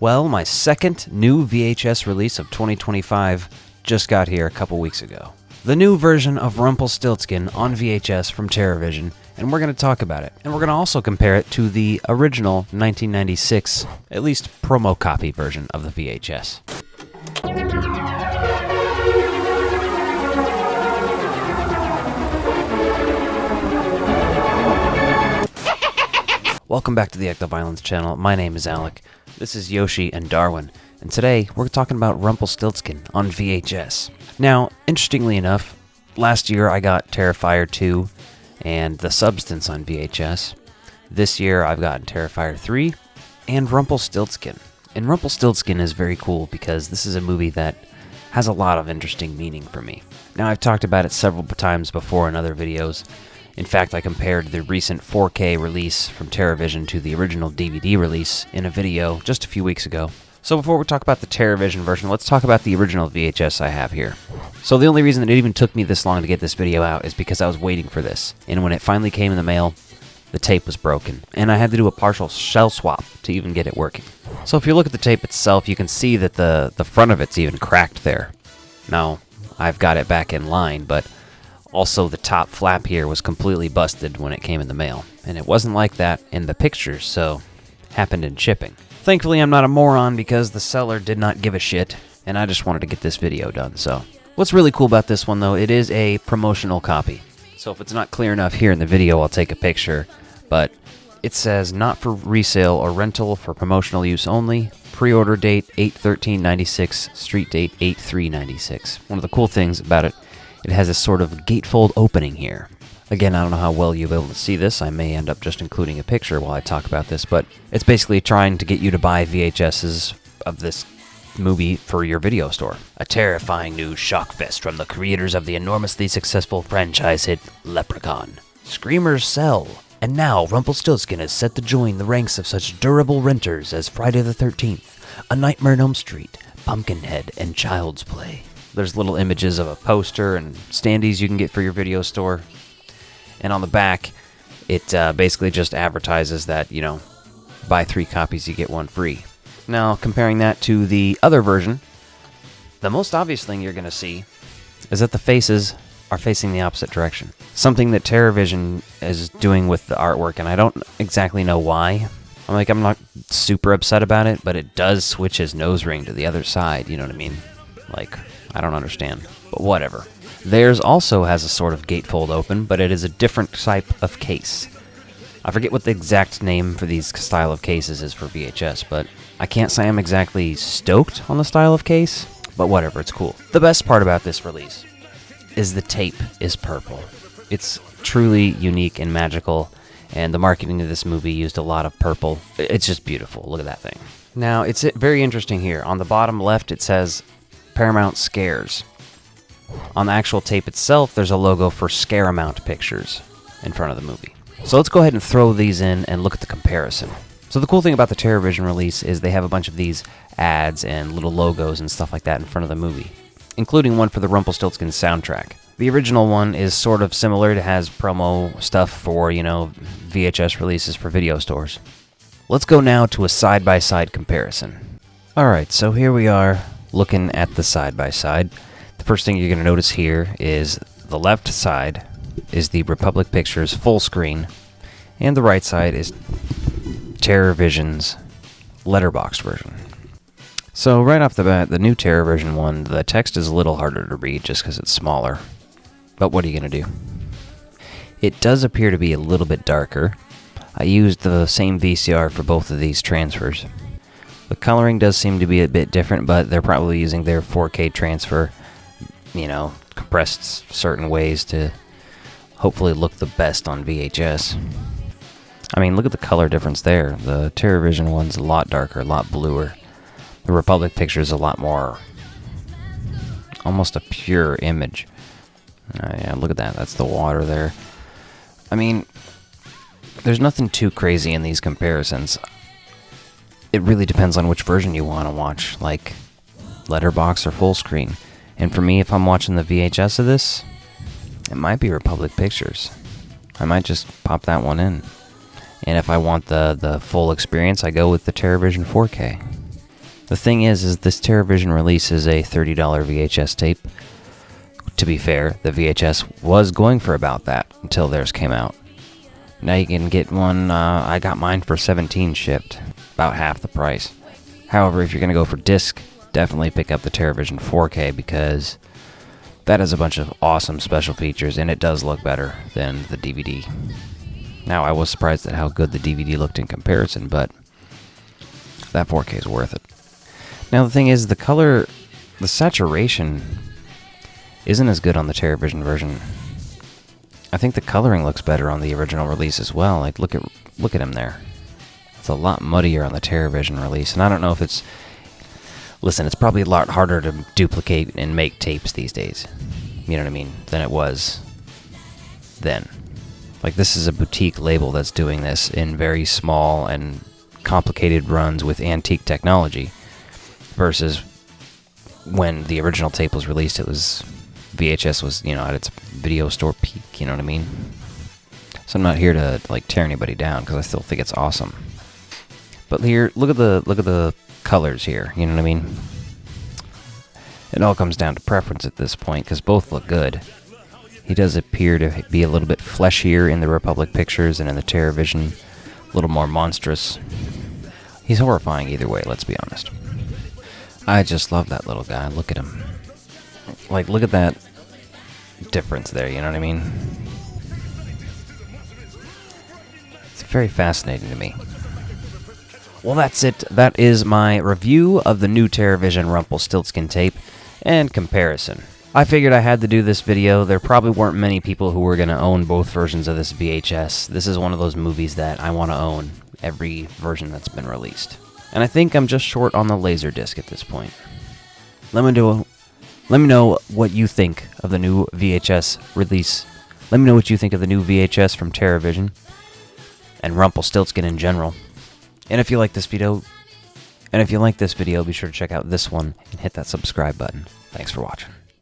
Well, my second new VHS release of 2025 just got here a couple weeks ago. The new version of Rumpelstiltskin on VHS from TerraVision, and we're going to talk about it. And we're going to also compare it to the original 1996, at least promo copy version of the VHS. Welcome back to the Act of Violence channel. My name is Alec. This is Yoshi and Darwin. And today, we're talking about Rumpelstiltskin on VHS. Now, interestingly enough, last year I got Terrifier 2 and The Substance on VHS. This year I've gotten Terrifier 3 and Rumpelstiltskin. And Rumpelstiltskin is very cool because this is a movie that has a lot of interesting meaning for me. Now, I've talked about it several times before in other videos. In fact, I compared the recent 4K release from TerraVision to the original DVD release in a video just a few weeks ago. So before we talk about the TerraVision version, let's talk about the original VHS I have here. So the only reason that it even took me this long to get this video out is because I was waiting for this. And when it finally came in the mail, the tape was broken. And I had to do a partial shell swap to even get it working. So if you look at the tape itself, you can see that the front of it's even cracked there. Now, I've got it back in line, but also, the top flap here was completely busted when it came in the mail, and it wasn't like that in the pictures, so it happened in shipping. Thankfully, I'm not a moron because the seller did not give a shit, and I just wanted to get this video done, so. What's really cool about this one, though, it is a promotional copy. So if it's not clear enough here in the video, I'll take a picture, but it says not for resale or rental, for promotional use only. Pre-order date 8/13/96, street date 8/3/96. One of the cool things about it, it has a sort of gatefold opening here. Again, I don't know how well you'll be able to see this. I may end up just including a picture while I talk about this, but it's basically trying to get you to buy VHSs of this movie for your video store. A terrifying new shockfest from the creators of the enormously successful franchise hit Leprechaun. Screamers sell, and now Rumpelstiltskin is set to join the ranks of such durable renters as Friday the 13th, A Nightmare on Elm Street, Pumpkinhead, and Child's Play. There's little images of a poster and standees you can get for your video store. And on the back, it basically just advertises that, you know, buy 3 copies, you get 1 free. Now, comparing that to the other version, the most obvious thing you're going to see is that the faces are facing the opposite direction. Something that TerraVision is doing with the artwork, and I don't exactly know why. I'm not super upset about it, but it does switch his nose ring to the other side, you know what I mean? Like, I don't understand, but whatever. Theirs also has a sort of gatefold open, but it is a different type of case. I forget what the exact name for these style of cases is for VHS, but I can't say I'm exactly stoked on the style of case, but whatever, it's cool. The best part about this release is the tape is purple. It's truly unique and magical, and the marketing of this movie used a lot of purple. It's just beautiful. Look at that thing. Now, it's very interesting here. On the bottom left, it says Paramount Scares. On the actual tape itself, there's a logo for Scaramount Pictures in front of the movie. So let's go ahead and throw these in and look at the comparison. So the cool thing about the TerraVision release is they have a bunch of these ads and little logos and stuff like that in front of the movie, including one for the Rumpelstiltskin soundtrack. The original one is sort of similar. It has promo stuff for, you know, VHS releases for video stores. Let's go now to a side-by-side comparison. Alright, so here we are, looking at the side-by-side. The first thing you're going to notice here is the left side is the Republic Pictures full screen, and the right side is TerraVision's letterboxed version. So right off the bat, the new TerraVision one, the text is a little harder to read just because it's smaller. But what are you going to do? It does appear to be a little bit darker. I used the same VCR for both of these transfers. The coloring does seem to be a bit different, but they're probably using their 4K transfer, you know, compressed certain ways to hopefully look the best on VHS. I mean, look at the color difference there. The TerraVision one's a lot darker, a lot bluer. The Republic Picture's a lot more, almost a pure image. Yeah, look at that. That's the water there. I mean, there's nothing too crazy in these comparisons. It really depends on which version you want to watch, like letterbox or full screen. And for me, if I'm watching the VHS of this, it might be Republic Pictures. I might just pop that one in. And if I want the full experience, I go with the TerraVision 4K. The thing is this TerraVision release is a $30 VHS tape. To be fair, the VHS was going for about that until theirs came out. Now you can get one, I got mine for $17 shipped, about half the price. However, if you're going to go for disc, definitely pick up the TerraVision 4K because that has a bunch of awesome special features and it does look better than the DVD. Now, I was surprised at how good the DVD looked in comparison, but that 4K is worth it. Now, the thing is, the color, the saturation isn't as good on the TerraVision version. I think the coloring looks better on the original release as well. Like, look at him there. It's a lot muddier on the TerraVision release, and I don't know if it's... Listen, it's probably a lot harder to duplicate and make tapes these days. You know what I mean? Than it was then. Like, this is a boutique label that's doing this in very small and complicated runs with antique technology. Versus when the original tape was released, it was... VHS was, you know, at its video store peak, you know what I mean? So I'm not here to, like, tear anybody down, because I still think it's awesome. But here, look at the colors here, you know what I mean? It all comes down to preference at this point, because both look good. He does appear to be a little bit fleshier in the Republic pictures, and in the TerraVision, a little more monstrous. He's horrifying either way, let's be honest. I just love that little guy, look at him. Like, look at that difference there, you know what I mean? It's very fascinating to me. Well, that's it. That is my review of the new TerraVision Rumpelstiltskin tape and comparison. I figured I had to do this video. There probably weren't many people who were going to own both versions of this VHS. This is one of those movies that I want to own every version that's been released. And I think I'm just short on the Laserdisc at this point. Let me know what you think of the new VHS release. Let me know what you think of the new VHS from TerraVision and Rumpelstiltskin in general. And if you like this video, be sure to check out this one and hit that subscribe button. Thanks for watching.